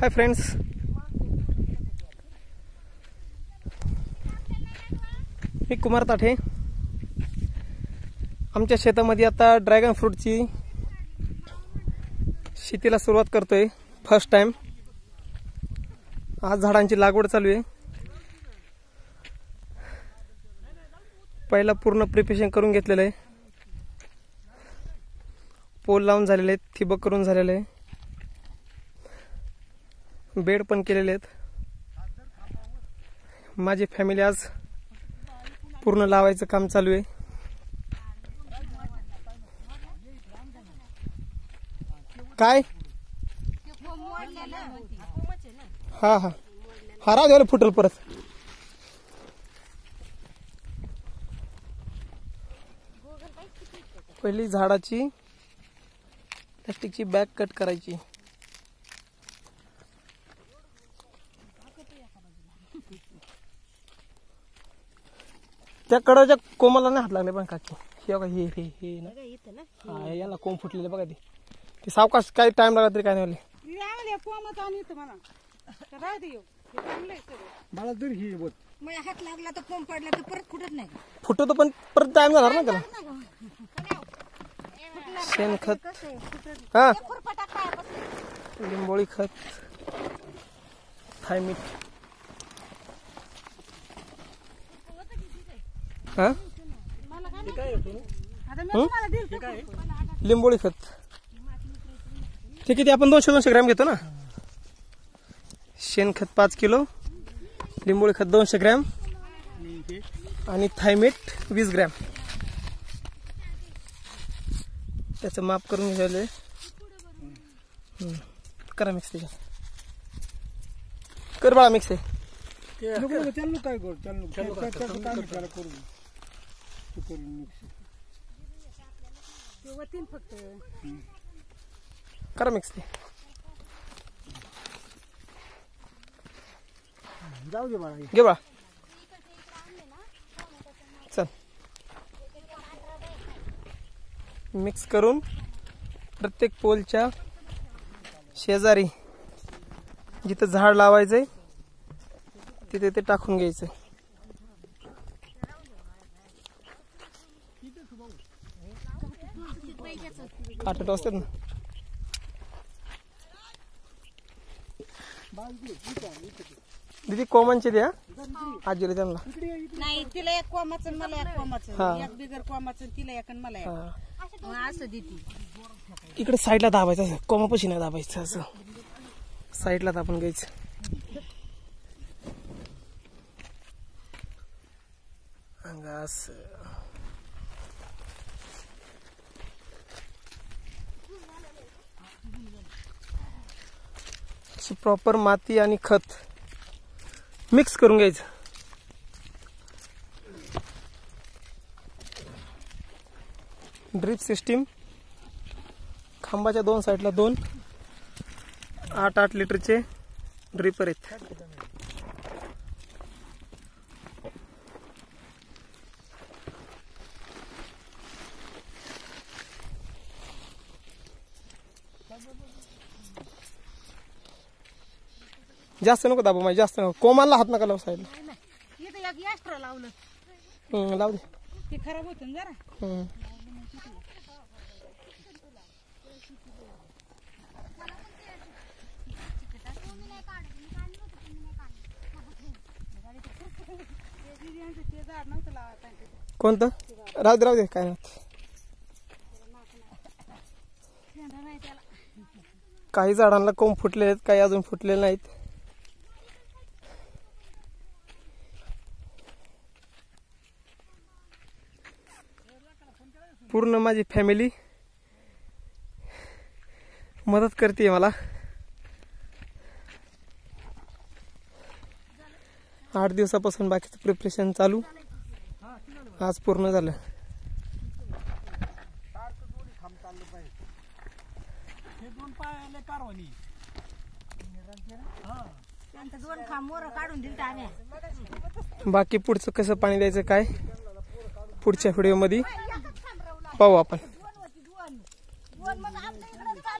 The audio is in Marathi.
हाय फ्रेंड्स, मी कुमार ताठे. आमच्या शेतामध्ये आता ड्रॅगन फ्रूटची शेतीला सुरुवात करतोय. फर्स्ट टाइम आज झाडांची लागवड चालू आहे. पहिला पूर्ण प्रिपरेशन करून घेतलेलं आहे. पोल लावून झालेले आहेत, ठिबक करून झालेले आहे, बेड पण केलेले आहेत. माझी फॅमिली आज पूर्ण लावायचं काम चालू आहे. काय हा हा हा राहू द्यायला फुटल परत. पहिली झाडाची प्लास्टिकची बॅग कट करायची. त्या कडाच्या कोमाला नाही हात लागले पण काकी. हे बघा, हे हे हे ना, हा याला कोंब फुटलेले बघा. ते सावकाश काही टाइम लागला तरी काय नाही. हात लागला तर कोंब पडला तर परत फुटत नाही. फुटतो पण परत टाइम जाणार ना त्याला. शेणखत, हा लिंबोळी खत, थायमीट, हा लिंबोळी खत. ते किती आपण 200 ग्रॅम घेतो ना. शेणखत 5 किलो, लिंबोळी खत 200 ग्रॅम आणि थायमीट 20 ग्रॅम. त्याचं माप करून घ्यायला. करा मिक्स. त्याच्या कर बाळा मिक्स आहे. करा मिक्स ते. जाऊ दे बाळा, घे बाळा. चल मिक्स करून प्रत्येक पोलच्या शेजारी जिथं झाड लावायचंय तिथे ते टाकून घ्यायचं. काटत असतात ना. दीदी कोमांचे द्या आजीला त्यांना. नाही, तिला एक कोमाचं मला एक कोमाचं, एक बिगर कोमाचं तिला एक आणि मला एक, असं देती. इकडे साईडला दाबायचं, असं कोमापाशी नाही दाबायचं, असं साईडला दाबून घ्यायचं. प्रॉपर माती आणि खत मिक्स करून घ्यायचं. ड्रिप सिस्टीम खांबाच्या 2 साईडला 2 8-8 लिटरचे ड्रिपर आहेत. जास्त नको दाबू, माझी जास्त नको. कोमाला हात नका लावू साईडला. लावू दे, ते खराब होत जरा. कोणतं राहू दे, राहू दे, काय नाही. काही झाडांना कोंब फुटले आहेत, काही अजून फुटलेले नाहीत. पूर्ण माझी फॅमिली मदत करते मला. 8 दिवसापासून बाकीचं प्रिपरेशन चालू, आज पूर्ण झालं. बाकी पुढचं कसं पाणी द्यायचं काय पुढच्या व्हिडिओ मध्ये पाहू आपण.